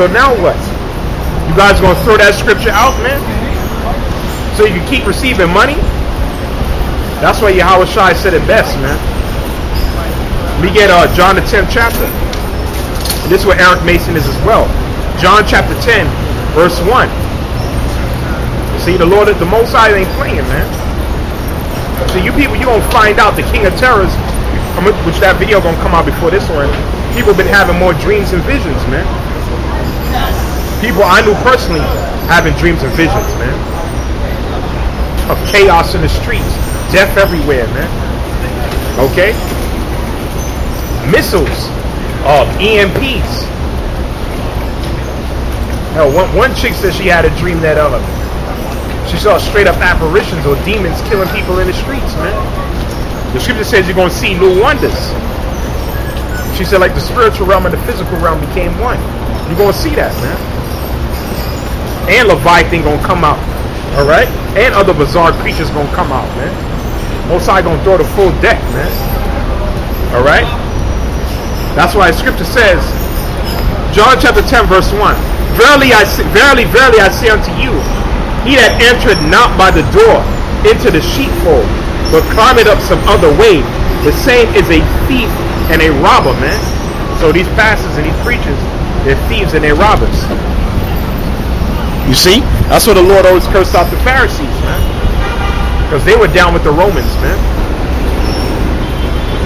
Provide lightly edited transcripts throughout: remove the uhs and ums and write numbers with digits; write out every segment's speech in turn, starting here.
So now what? You guys gonna throw that scripture out, man? So you can keep receiving money? That's why Yahawashi said it best, man. We get John the 10th chapter. And this is where Eric Mason is as well. John chapter 10, verse 1. See, the Lord, the Most High ain't playing, man. So you people, you gonna find out the King of Terrors, which that video gonna come out before this one. People been having more dreams and visions, man. People I knew personally having dreams and visions, man. Of chaos in the streets, death everywhere, man. Okay? Missiles, EMPs. Hell, one chick said she had a dream that she saw straight up apparitions or demons killing people in the streets, man. The scripture says you're gonna see new wonders. She said like the spiritual realm and the physical realm became one. You're gonna see that, man. And Leviathan gonna come out, all right? And other bizarre creatures gonna come out, man. Most High gonna throw the full deck, man. All right? That's why scripture says, John chapter 10, verse 1. Verily, verily, I say unto you, he that entered not by the door into the sheepfold, but climbeth up some other way, the same is a thief and a robber, man. So these pastors and these preachers, they're thieves and they're robbers. You see? That's what the Lord always cursed out the Pharisees, man. Because they were down with the Romans, man.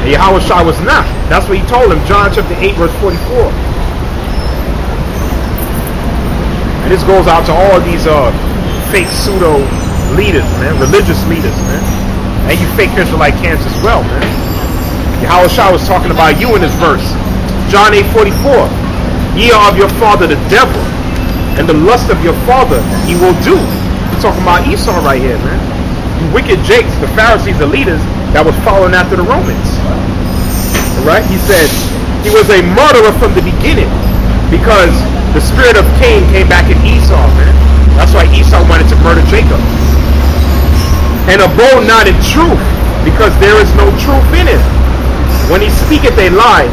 And Yahawashi was not. That's what he told him, John chapter 8, verse 44. And this goes out to all these fake pseudo leaders, man, religious leaders, man. And you fake Israelite camps as well, man. Yahawashi was talking about you in this verse. John 8:44. Ye are of your father the devil, and the lust of your father he will do. He's talking about Esau right here, man. You wicked jakes, the Pharisees, the leaders that was following after the Romans. Alright? He said he was a murderer from the beginning because the spirit of Cain came back in Esau, man. That's why Esau wanted to murder Jacob. And abode not in truth, because there is no truth in him. When he speaketh a lie,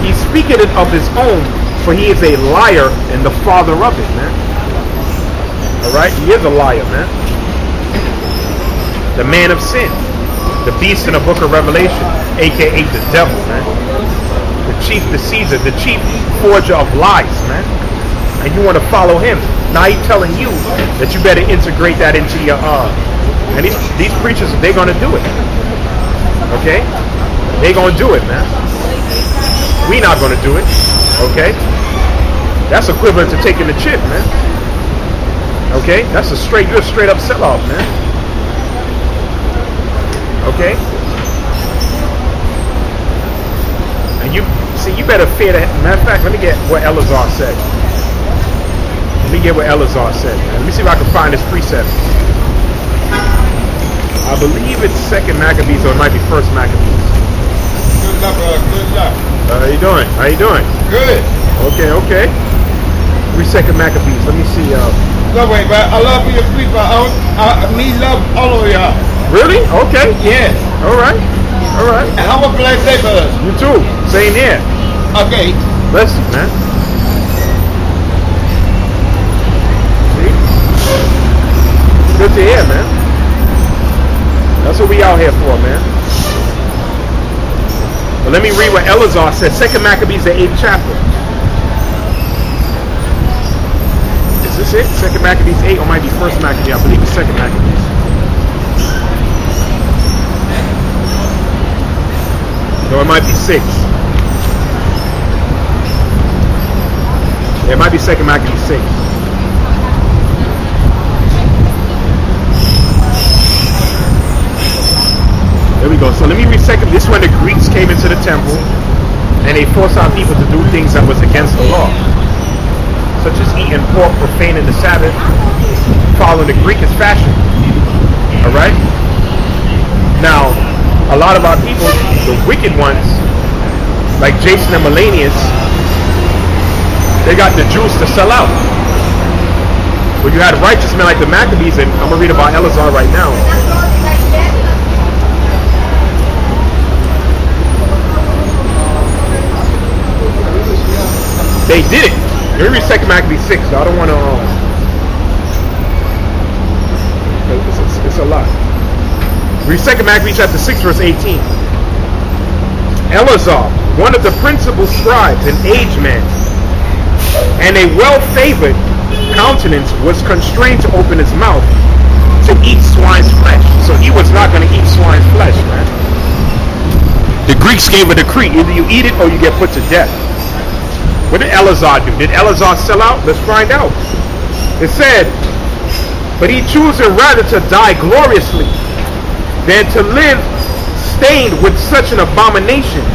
he speaketh it of his own, for he is a liar and the father of it, man. Alright? He is a liar, man. The man of sin. The beast in the book of Revelation, aka the devil, man. The chief deceiver, the chief forger of lies, man. And you want to follow him. Now he's telling you that you better integrate that into your and these preachers, they're gonna do it. Okay? They're gonna do it, man. We not gonna do it. Okay? That's equivalent to taking the chip, man. Okay? That's you're a straight up sell-off, man. Okay? And you see, you better fear that. Matter of fact, let me get what Elazar said. Let me get what Elazar said. Let me see if I can find his precept. I believe it's 2nd Maccabees, or it might be 1st Maccabees. Good luck, good luck. How you doing? How you doing? Good. Okay, okay. 2nd Maccabees. Let me see. No way, but I love your people. Me love all of y'all. Really? Okay. Yeah. All right. All right. And have a blessed day for us. You too. Same here. Okay. Bless you, man. See? Good to hear, man. That's what we out here for, man. But let me read what Elazar said. 2nd Maccabees, the 8th chapter. Is this it? 2nd Maccabees 8, or might be 1st Maccabees. I believe it's 2nd Maccabees. No, it might be 6. Yeah, it might be 2nd Maccabees 6. There we go. So let me read 2nd. This is when the Greeks came into the temple and they forced our people to do things that was against the law, such as eating pork, profaning the Sabbath, following the Greekish fashion. Alright? Now, a lot of our people, the wicked ones, like Jason and Melanius, they got the juice to sell out. But you had righteous men like the Maccabees, and I'm going to read about Elazar right now. They did it. Let me read 2 Maccabees 6, though. I don't want to... it's a lot. Read 2 Maccabees chapter 6, verse 18. Eleazar, one of the principal scribes, an aged man, and a well-favored countenance, was constrained to open his mouth to eat swine's flesh. So he was not going to eat swine's flesh, man. The Greeks gave a decree: either you eat it or you get put to death. What did Eleazar do? Did Eleazar sell out? Let's find out. It said, but he choosing rather to die gloriously than to live stained with such an abomination,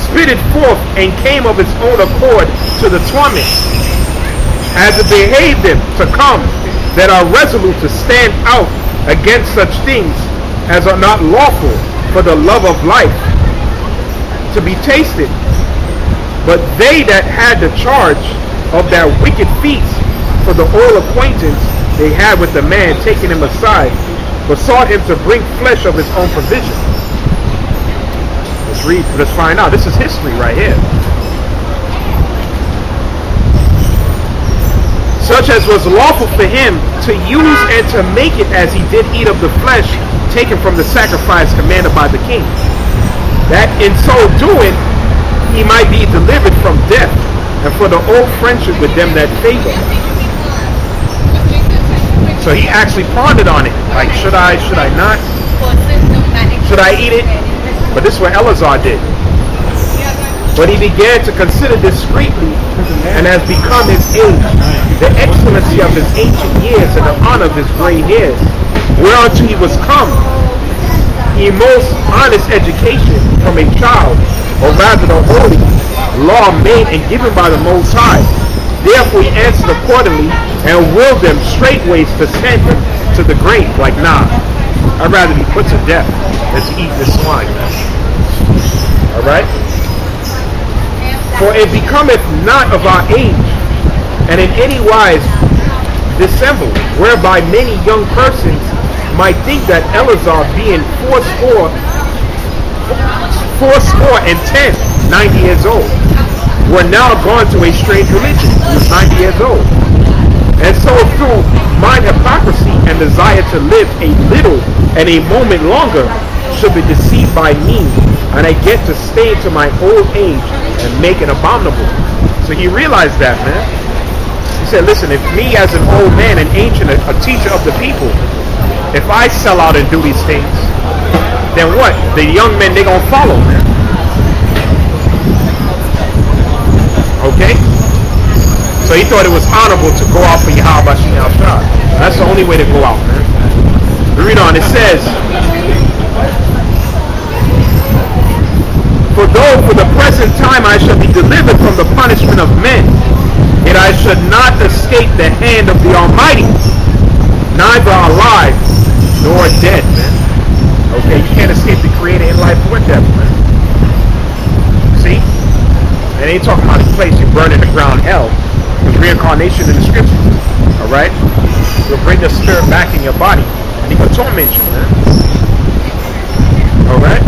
spit it forth and came of its own accord to the torment, as it behaved him to come, that are resolute to stand out against such things as are not lawful for the love of life to be tasted. But they that had the charge of that wicked feast, for the old acquaintance they had with the man, taking him aside, besought him to bring flesh of his own provision. Let's read, let's find out. This is history right here. Such as was lawful for him to use and to make it, as he did eat of the flesh taken from the sacrifice commanded by the king, that in so doing he might be delivered from death, and for the old friendship with them that favor. So he actually pondered on it, like, should I not? Should I eat it? But this is what Eleazar did. But he began to consider discreetly, and has become his age, the excellency of his ancient years, and the honor of his gray hairs, whereunto he was come, in most honest education from a child, or rather the holy law made and given by the Most High. Therefore he answered accordingly, and willed them straightways to send him to the grave. Like, nah, I'd rather be put to death than to eat this swine. Alright? For it becometh not of our age, and in any wise dissembled, whereby many young persons might think that Eleazar, being fourscore and 90 years old, were now gone to a strange religion. He was 90 years old. And so through mine hypocrisy and desire to live a little and a moment longer, should be deceived by me, and I get to stay to my old age and make it abominable. So he realized that, man. He said, listen, if me as an old man, an ancient, a teacher of the people, if I sell out and do these things, then what? The young men, they gonna follow, man. Okay? So he thought it was honorable to go out for Yahawashi. That's the only way to go out, man. Read on, it says, for though for the present time I shall be delivered from the punishment of men, yet I should not escape the hand of the Almighty, neither alive nor dead, man. Okay, you can't escape the Creator in life or death, man. See? And ain't talking about a place you burn in the ground, hell. There's reincarnation in the scriptures. Alright? You'll bring the spirit back in your body, and he can torment you, man. Alright?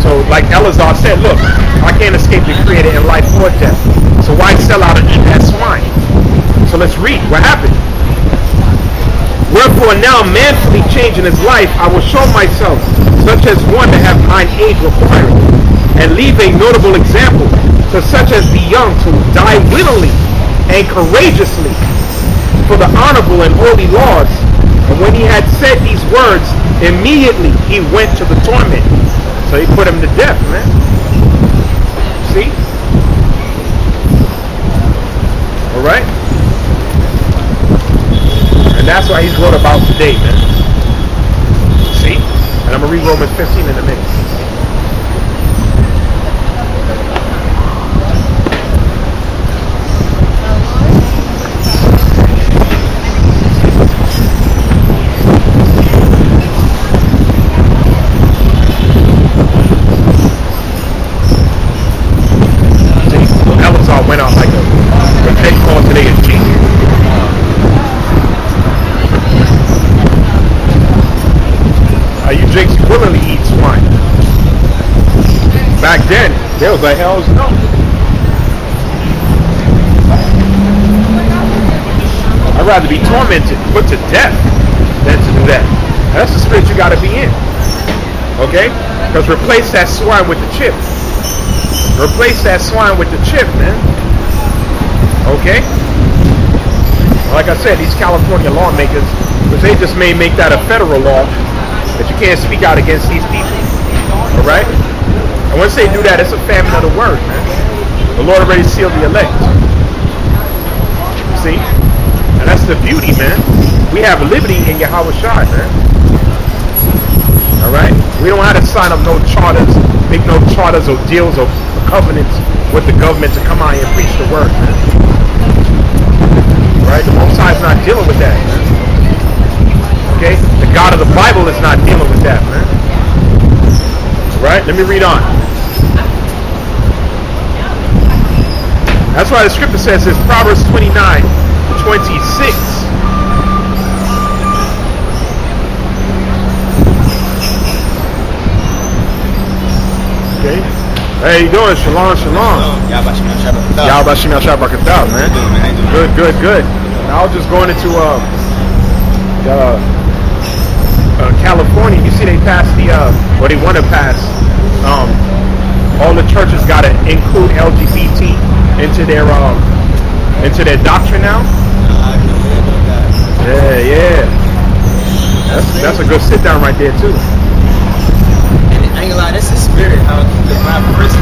So, like Eleazar said, look, I can't escape the Creator in life or death. So why sell out and eat that swine? So let's read what happened. Wherefore now, manfully changing his life, I will show myself such as one that have mine age required, and leave a notable example to such as be young to die willingly and courageously for the honorable and holy laws. And when he had said these words, immediately he went to the torment. So he put him to death, man. See? Alright? And that's why he's wrote about today, man. See? And I'm going to read Romans 15 in a minute. Went out like a head call today is Jesus. You Jakes willingly eat swine. Back then, there was like hell's no. rather be tormented, put to death, than to do that. That's the spirit you got to be in. Okay? Because replace that swine with the chip. Replace that swine with the chip, man. Okay? Like I said, these California lawmakers, because they just may make that a federal law, that you can't speak out against these people. Alright? And once they do that, it's a famine of the word, man. The Lord already sealed the elect. See? And that's the beauty, man. We have liberty in Yahawashi, man. Alright? We don't have to sign up no charters, make no charters or deals or covenants with the government to come out and preach the word, man. Right? The Most High is not dealing with that, man. Okay? The God of the Bible is not dealing with that, man. Right? Let me read on. That's why the scripture says it's Proverbs 29:26. Okay. Hey, you doing? Shalom, shalom. Yahawashi, man. Good. Now I was just going into California. You see, they passed or they want to pass. All the churches got to include LGBT into their doctrine now. Yeah. That's a good sit down right there too. I ain't gonna lie, that's the spirit. When I first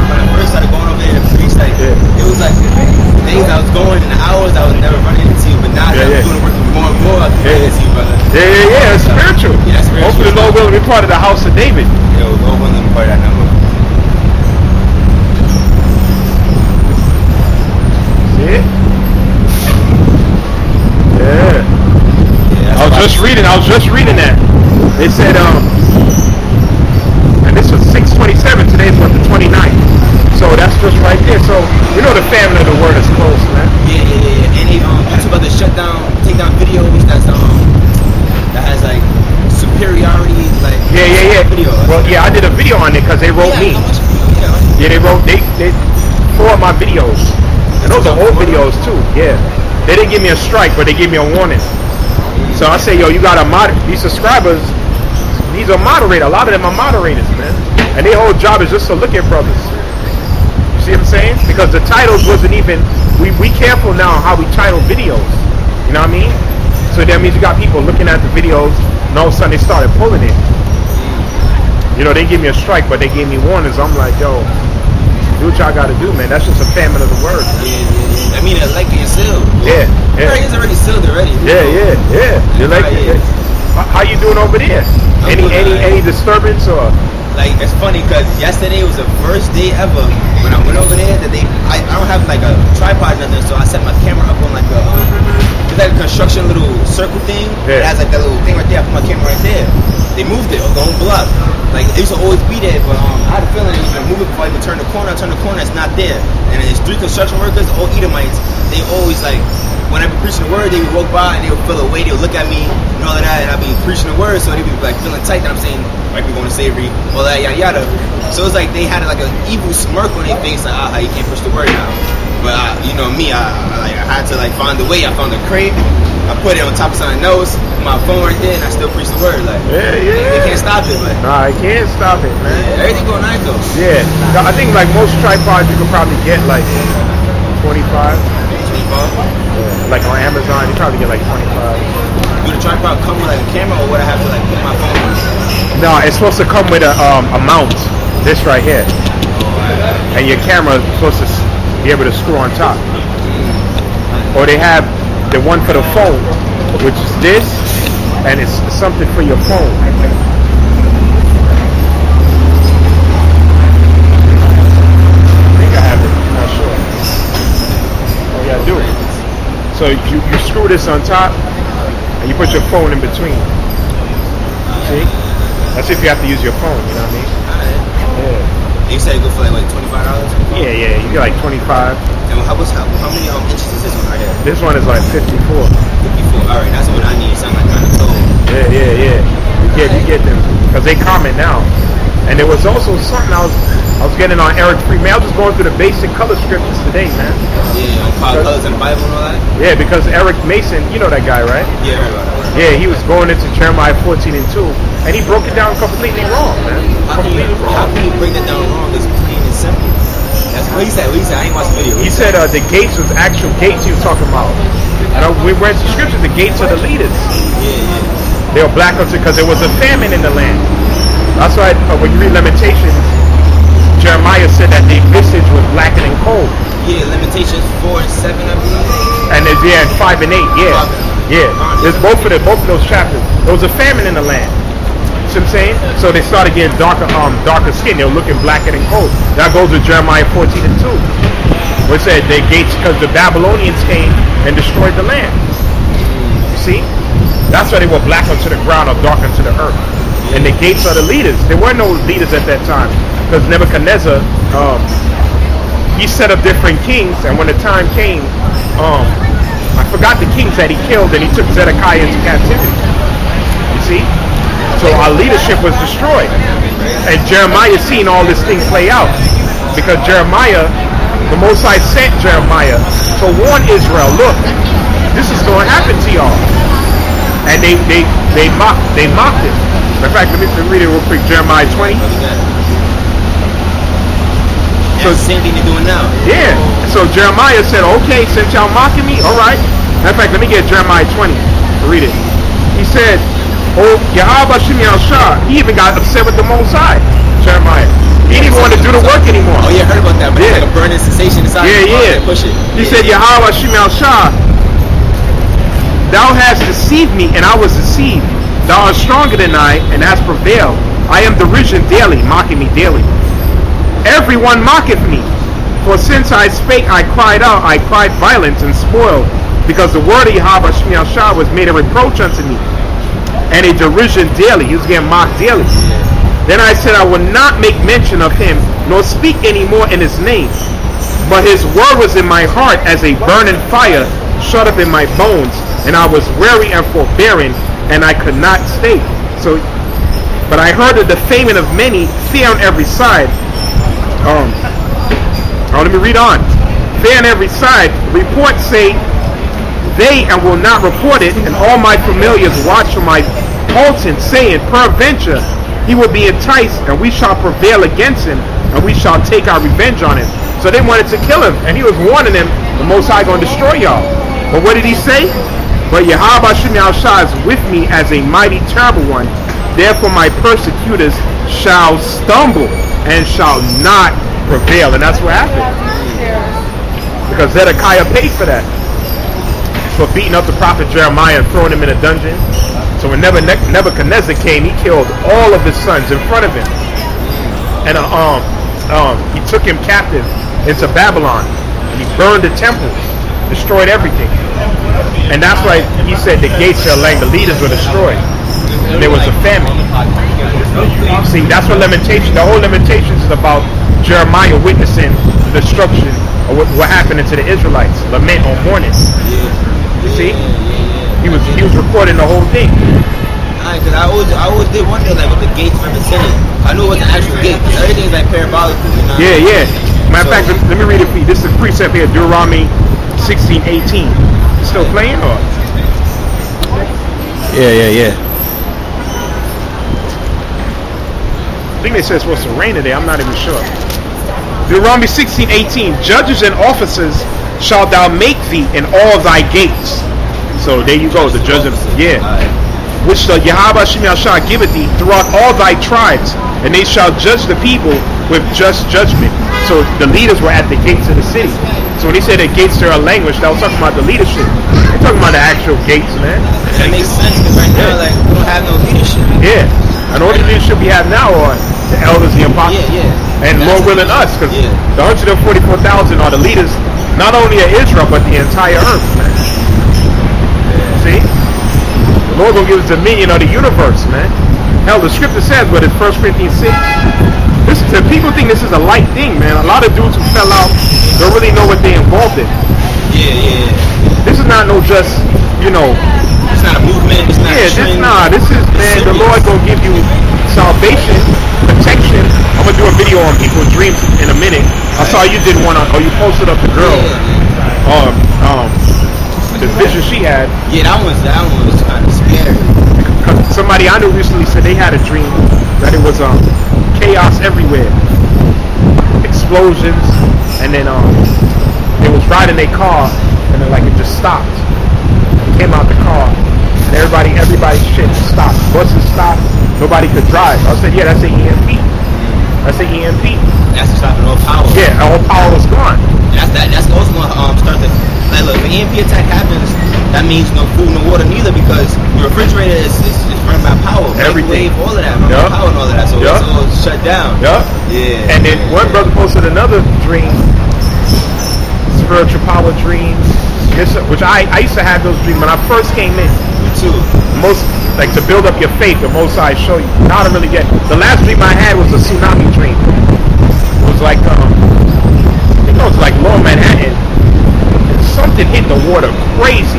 started going over there to preach, like it was like things I was going in the hours I was never running into, but now that I'm doing the work more and more, I can run into you, brother. Yeah, it's spiritual. Yeah, that's spiritual. Hopefully the Lord will be part of the house of David. Yo, Lord willing to be part of that number. Yeah. I was just reading that. They said and this was 6/27, today's what, the 29th. So that's just right there. So we know the family of the word is close, man. Yeah. And they talk about the shutdown, take down videos that has like superiority, like video. Well, I did a video on it because they wrote me. They wrote 4 of my videos. And those are old videos too. Yeah. They didn't give me a strike, but they gave me a warning. So I say, yo, you got these subscribers. These are moderators. A lot of them are moderators, man. And their whole job is just to look at brothers. You see what I'm saying? Because the titles wasn't even. We careful now how we title videos. You know what I mean? So that means you got people looking at the videos, and all of a sudden they started pulling it. You know, they give me a strike, but they gave me warnings. I'm like, yo, do what y'all got to do, man. That's just a famine of the word. Yeah. I mean, like it's sealed. Yeah. It's already sealed already. Yeah. You're like, how you doing over there? Any disturbance or? Like, it's funny because yesterday was the first day ever when I went over there that I don't have like a tripod or nothing, so I set my camera up on like it's like a construction little circle thing. It has like that little thing right there. I put my camera right there. They moved it, the whole block. Like it used to always be there, but I had a feeling it was gonna move it before I even turn the corner. It's not there. And there's 3 construction workers, all Edomites. They always like, when I be preaching the word, they would walk by and they would feel away, they would look at me and all of that, and I'd be preaching the word, so they would be like feeling tight that I'm saying, might be going to slavery, all that, yada yada. So it's like they had like an evil smirk on their face, like, you can't push the word now. But you know me, I had to like find a way. I found a crate, I put it on top of something else, my phone right there, and I still preach the word. Like, they can't stop it, but nah, I can't stop it, man. Yeah, everything going nice though. Yeah, I think like most tripods you could probably get like 25. Yeah, like on Amazon, you probably get like 25. Do the tripod come with like a camera, or would I have to like put my phone on it? No, it's supposed to come with a mount. This right here, and your camera is supposed to be able to screw on top. Or they have the one for the phone, which is this, and it's something for your phone. Do. So you screw this on top and you put your phone in between. See? That's if you have to use your phone, you know what I mean? Yeah. You said it go for like $25? Yeah, you get like 25. And how many inches is this one right here? This one is like 54. 54, alright, that's what I need. It sounds like kind of tall. Yeah. You get them because they comment now. And there was also something I was getting on Eric Free, man. I was just going through the basic color scriptures today, man. Yeah, colors in the Bible and all that. Yeah, because Eric Mason, you know that guy, right? Yeah, Yeah, he was going into Jeremiah 14 and 2, and he broke it down completely wrong, man. How can you break it down wrong? It's plain and simple. That's what he said. I ain't watched the video. He said the gates was actual gates he was talking about. And we read the scriptures, the gates are the leaders. Yeah. They were black because there was a famine in the land. That's why when you read Lamentations, Jeremiah said that the visage was blackened and cold. Yeah, Lamentations 4 and 7, I believe. And there's and 5 and 8, yeah. There's both of those chapters. There was a famine in the land. See what I'm saying? So they started getting darker skin. They were looking blacker and cold. That goes with Jeremiah 14 and 2. Where it said the gates because the Babylonians came and destroyed the land. See? That's why they were black unto the ground or dark unto the earth. And the gates are the leaders. There were no leaders at that time. Because Nebuchadnezzar, he set up different kings, and when the time came, I forgot the kings that he killed, and he took Zedekiah into captivity. You see? So our leadership was destroyed. And Jeremiah seen all this thing play out. Because Jeremiah, the Most High sent Jeremiah to warn Israel, look, this is going to happen to y'all. And they mocked it. In fact, let me read it real quick. Jeremiah 20. So same thing they're doing now. Yeah. So Jeremiah said, okay, since y'all mocking me, all right. In fact, let me get Jeremiah 20. Read it. He said, oh, Yahawashi, he even got upset with the Most High. Jeremiah. He didn't even want to do the work anymore. Oh yeah, I heard about that. But it's like a burning sensation inside. Yeah. Push it. He said, Yahawashi, thou hast deceived me, and I was deceived. Thou art stronger than I, and hast prevailed. I am derision daily, mocking me daily. Everyone mocketh me. For since I spake, I cried out, I cried violence and spoiled, because the word of Yahweh was made a reproach unto me, and a derision daily. He was getting mocked daily. Then I said, I will not make mention of him, nor speak any more in his name. But his word was in my heart as a burning fire, shut up in my bones, and I was weary and forbearing, and I could not stay. But I heard of the famine of many, fear on every side. Let me read on. Fear on every side. Reports say they and will not report it, and all my familiars watch for my halting, saying, peradventure he will be enticed, and we shall prevail against him, and we shall take our revenge on him. So they wanted to kill him, and he was warning them, the Most High going to destroy y'all. But what did he say? But Yahweh is with me as a mighty terrible one. Therefore my persecutors shall stumble and shall not prevail. And that's what happened. Because Zedekiah paid for that. For beating up the prophet Jeremiah and throwing him in a dungeon. So when Nebuchadnezzar came, he killed all of his sons in front of him. And he took him captive into Babylon. And he burned the temples, destroyed everything. And that's why he said the gates of the land, the leaders were destroyed. And there was a famine. See, that's what the whole Lamentations is about. Jeremiah witnessing the destruction of what happened to the Israelites. Lament or mourning. You see? He was recording the whole thing. Because I always did wonder like what the gates represented. I knew it was an actual gate because everything's like parabolical. You know? Yeah. Matter of fact, let me read it for you. This is a precept here, Deuteronomy 16:18. Still playing or? Yeah. I think they said it's supposed to rain today. I'm not even sure. Deuteronomy 16:18. Judges and officers shalt thou make thee in all thy gates. So there you go. The judges. Yeah. Which the Yahawah shall giveth thee throughout all thy tribes, and they shall judge the people with just judgment. So the leaders were at the gates of the city. So when he said the gates to our language, that was talking about the leadership. They're talking about the actual gates, man. That makes sense because right now, like, we don't have no leadership. Yeah. And all the leadership we have now are the elders, the apostles, and Lord willing us, because the 144,000 are the leaders, not only of Israel, but the entire earth, man. See? The Lord gonna give us dominion of the universe, man. Hell, the scripture says, but in 1 Corinthians 6, people think this is a light thing, man. A lot of dudes who fell out don't really know what they're involved in. Yeah. This is not no just, it's not a movement, it's not a trend. This is, man, the Lord gonna give you salvation, protection, I'm gonna do a video on people's dreams in a minute. I saw you did one on, you posted up the girl. The vision she had. Yeah, that one was kind of scary. Somebody I knew recently said they had a dream that it was chaos everywhere, explosions, and then they was riding their car, and then like it just stopped. It came out the car, and everybody's shit stopped. Buses stopped. Nobody could drive. I said, yeah, that's an EMP. That's an EMP. That's stopping all power. Yeah, all power was gone. That's also going to start the. Like, look, if an EMP attack happens, that means no food, no water, neither, because your refrigerator is running by power. Everything. All of that, power and all of that, so it's all shut down. Yep. Yeah. And then one brother posted another dream, spiritual power dreams, which I used to have those dreams when I first came in. Me too. Most, like, to build up your faith, the most I show you. Now I don't really get. The last dream I had was a tsunami dream. It was like, it was like Lower Manhattan. Something hit the water crazy.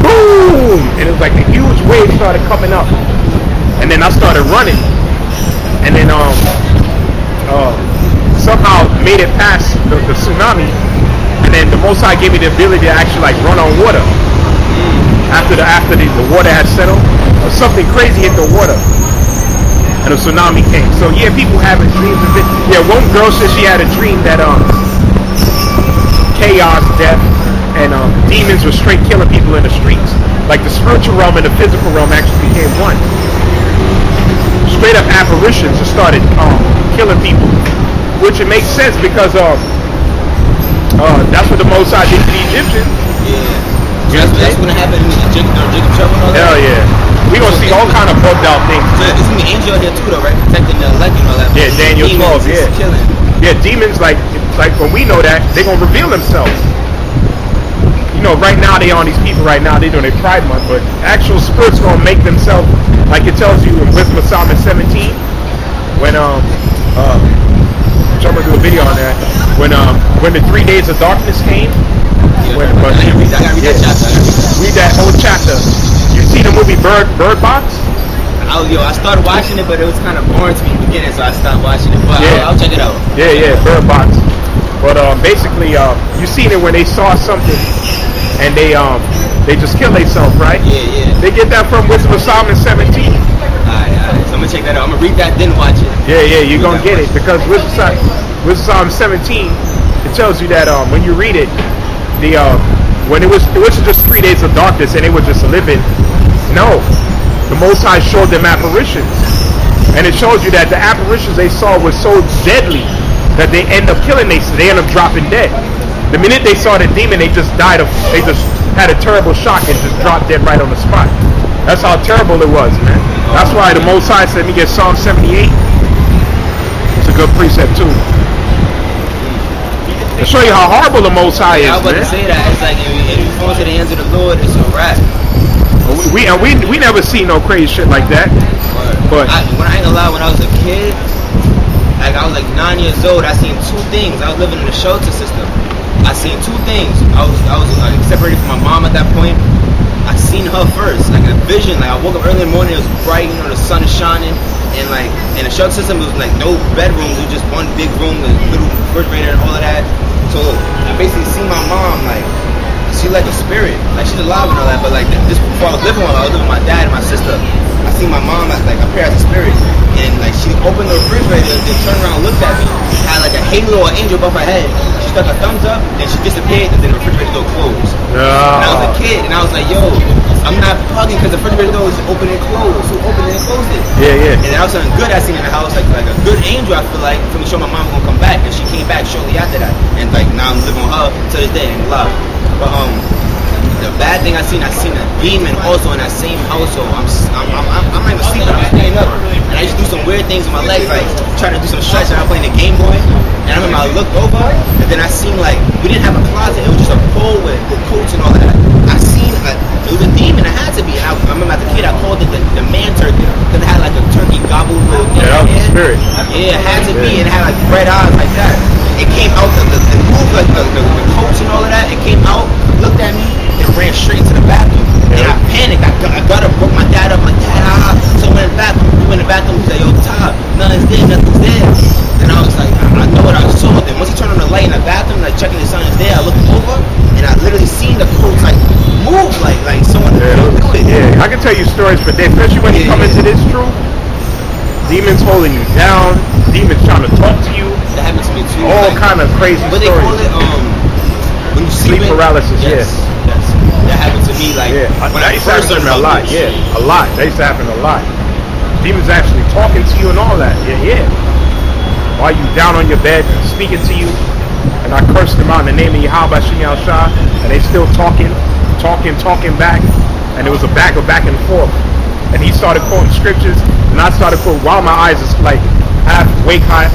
Boom! And it was like a huge wave started coming up. And then I started running. And then somehow made it past the tsunami. And then the Most High gave me the ability to actually like run on water. After the water had settled, something crazy hit the water. And a tsunami came. So yeah, people having dreams of it. Yeah, one girl said she had a dream that chaos, death, and demons were straight killing people in the streets. Like the spiritual realm and the physical realm actually became one. Straight up apparitions just started killing people, which it makes sense because that's what the Most High did to the Egyptians. Yeah. That's gonna happen in the Jacob trouble and all that. Hell yeah. We gonna see all kind of bugged out things. So there's gonna be an angel here too, though, right? Protecting the elect and all that. Yeah, Daniel 12. Yeah. Killing. Yeah, demons like when we know that they're gonna reveal themselves. You know, right now they on these people. Right now they doing their Pride Month, but actual spirits gonna make themselves, like it tells you in Wisdom of Solomon 17, when I'm gonna do a video on that. When the 3 days of darkness came. I gotta read that chapter. Read that whole chapter. You see the movie Bird Box? I started watching it, but it was kind of boring to me in the beginning, so I stopped watching it. But yeah. I'll check it out. Yeah, Bird Box. But basically, you seen it when they saw something and they just kill themselves, right? Yeah. They get that from Wisdom of Solomon 17. Alright. So I'm gonna check that out. I'm gonna read that, then watch it. Yeah, you're gonna get it because Wisdom of Solomon 17, it tells you that when you read it, when it wasn't just 3 days of darkness and they were just living. No, the Most High showed them apparitions, and it shows you that the apparitions they saw was so deadly that they end up killing. They end up dropping dead. The minute they saw the demon, they just died they just had a terrible shock and just dropped dead right on the spot. That's how terrible it was, man. That's why the Most High said, "Let me get Psalm 78." It's a good precept too. To show you how horrible the Most High is, I was about to say that. It's like if you fall to the hands of the Lord, it's a wrap. We never see no crazy shit like that. But I ain't gonna lie, when I was a kid, like I was like 9 years old, I seen two things. I was living in a shelter system. I seen two things. I was separated from my mom at that point. I seen her first, like a vision. Like I woke up early in the morning, it was bright, the sun is shining, and like in the shelter system, it was like no bedrooms, it was just one big room with a little refrigerator and all of that. So I basically seen my mom like. She like a spirit, like she's alive and all that, but like this before I was living with her, I was living with my dad and my sister. I seen my mom like appear as a spirit, and like she opened the refrigerator, then turned around and looked at me, had like a halo or angel above her head. She stuck her thumbs up, then she disappeared, and then the refrigerator door closed. And I was a kid, and I was like, yo, I'm not hugging because the refrigerator door is open and closed. Who opened it and closed it? Yeah. And then I was something good I seen in the house, like a good angel. I feel like for me, show my mom gonna come back, and she came back shortly after that, and like now I'm living with her to this day in love. But the bad thing I seen a demon also in that same household. I'm not even sleeping, I'm staying up. And I used to do some weird things with my legs, like trying to do some stretching. I was playing the Game Boy, and I remember I looked over, and then I seen like we didn't have a closet. It was just a pole with coats and all that. I seen like it was a demon. It had to be. And I remember as a kid, I called it the man turkey because it had like a turkey gobble little thing. Yeah, spirit. Yeah, it had to be, and it had like red eyes like that. It came out the move like the coats and all of that. It came out, looked at me, and ran straight into the bathroom. And I panicked. I got up, woke my dad up, like, Dad, So I went in the bathroom. We went in the bathroom. He said, yo, Todd, nothing's there. tell you stories for days, especially when you come into this truth. Demons holding you down, demons trying to talk to you. That happened to me too. All kind of crazy what stories. What they call it? When you sleep paralysis. Yes. That happened to me. Like when I first learned a lot. Yeah, a lot. That used to happen a lot. Demons actually talking to you and all that. Yeah. While you down on your bed, speaking to you, and I cursed them out in the name of Yahawashi, and they still talking back, and it was a back and forth. And he started quoting scriptures, and I started quoting while my eyes is like half awake, half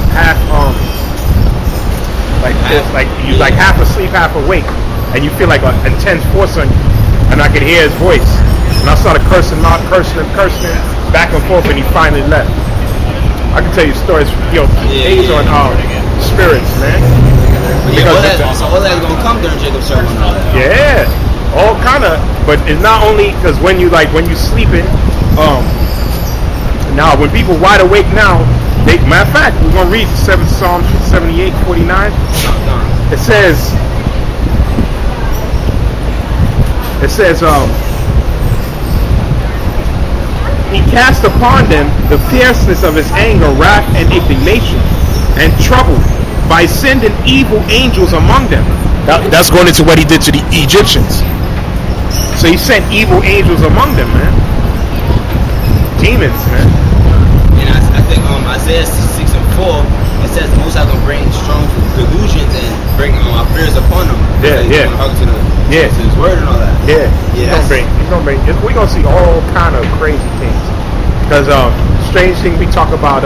like half asleep, half awake, and you feel like an intense force on you. And I could hear his voice, and I started cursing him, back and forth, and he finally left. I can tell you stories, days on spirits, man. So all that's gonna come during Jacob's sermon and all that. Yeah, all kind of. But it's not only because when you sleeping. Now when people wide awake now, matter of fact, we're gonna read Psalm 78:49. It says. He cast upon them the fierceness of his anger, wrath, and indignation, and trouble by sending evil angels among them. That's going into what he did to the Egyptians. So he sent evil angels among them, man. Demons, man. And I think Isaiah 6:4, it says the Most High gonna bring strong delusions and bring our fears upon them. To his word and all that. He's gonna bring. We're gonna see all kind of crazy things. Because strange thing we talk about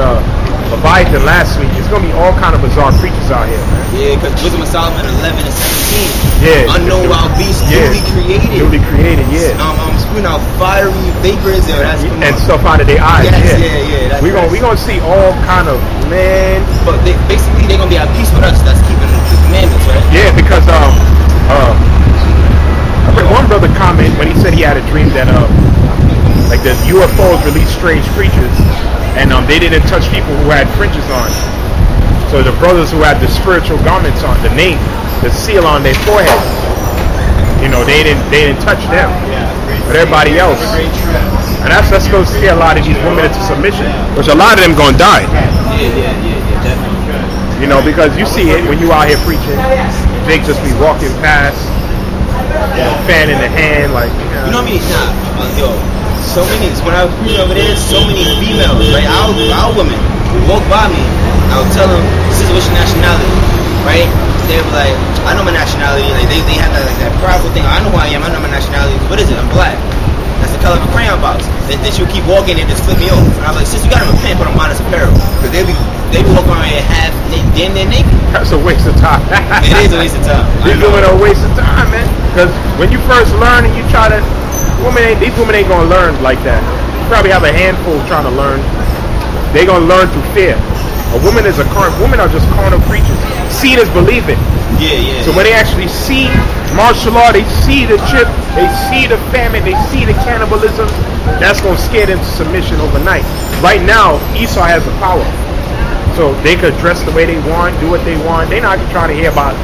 Leviathan last week. It's gonna be all kind of bizarre creatures out here, man. Yeah, because Wisdom of Solomon 11 and 17. Unknown wild beasts, newly created. Yeah. Spewing out fiery vapors and stuff out of their eyes. Yes, We're gonna see all kind of, man. But basically they're gonna be at peace with us. That's keeping the commandments, right? Yeah, because I read one brother comment when he said he had a dream that like the UFOs released strange creatures, and they didn't touch people who had fringes on. So the brothers who had the spiritual garments on, the name, the seal on their forehead, they didn't touch them, but everybody else. And that's going to scare a lot of these women into submission, which a lot of them gonna die. Yeah, definitely. Because you see it when you out here preaching, they just be walking past. Fan in the hand, like you know what I mean? So many. When I was preaching over there, so many females, right? Our women would walk by me. I would tell them, "This is what's your nationality," right? They were like, "I know my nationality." Like they have that prideful thing. I know who I am. I know my nationality. What is it? I'm black. That's the color of a crayon box. Then she'll keep walking and just flip me off. And I'm like, "Sis, you gotta repent, put on modest apparel, because they be walking around here half damn near naked." That's a waste of time. It is a waste of time. These women are a waste of time, man. Because when you first learn and you try to, these women ain't gonna learn like that. You probably have a handful trying to learn. They gonna learn through fear. Women are just carnal creatures. Seeing is believing. Yeah. So when they actually see martial law, they see the trip, they see the famine, they see the cannibalism, that's gonna scare them to submission overnight. Right now, Esau has the power. So they could dress the way they want, do what they want. They're not trying to hear about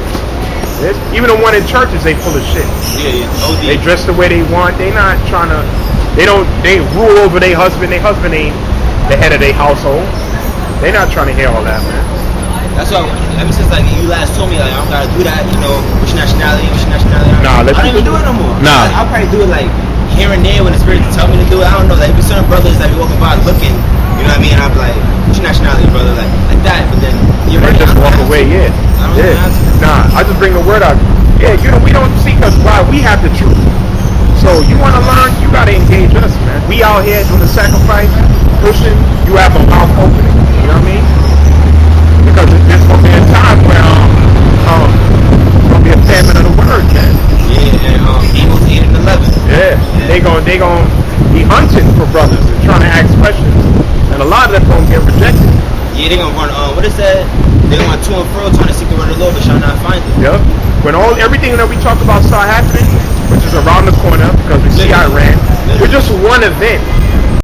this. Even the one in churches, they full of shit. Yeah. They dress the way they want. They not trying to. They rule over their husband. Their husband ain't the head of their household. They're not trying to hear all that, man. That's why ever since you last told me I don't gotta do that. Which nationality? Nah, I don't even do it no more. Nah, I'll probably do it like here and there when the spirit tell me to do it. I don't know. Like be certain brothers that be walking by looking. You know what I mean? I'm like, what's your nationality, brother? Like that. But then you're right. Just walk away, I don't Nah, I just bring the word out. Yeah, we don't see us why we have the truth. So you want to learn, you got to engage us, man. We out here doing the sacrifice, pushing. You have a mouth opening. You know what I mean? Because there's gonna be a time where it's gonna be a famine of the word, man. Yeah, and Amos 8 and 11. Yeah, they gonna be hunting for brothers and trying to ask questions, and a lot of them gonna get rejected. Yeah, they gonna run. What it said? They gonna to and fro trying to seek the word of the Lord, but shall not find it. Yep. When everything that we talk about start happening, which is around the corner, because we see Iran, we're just one event.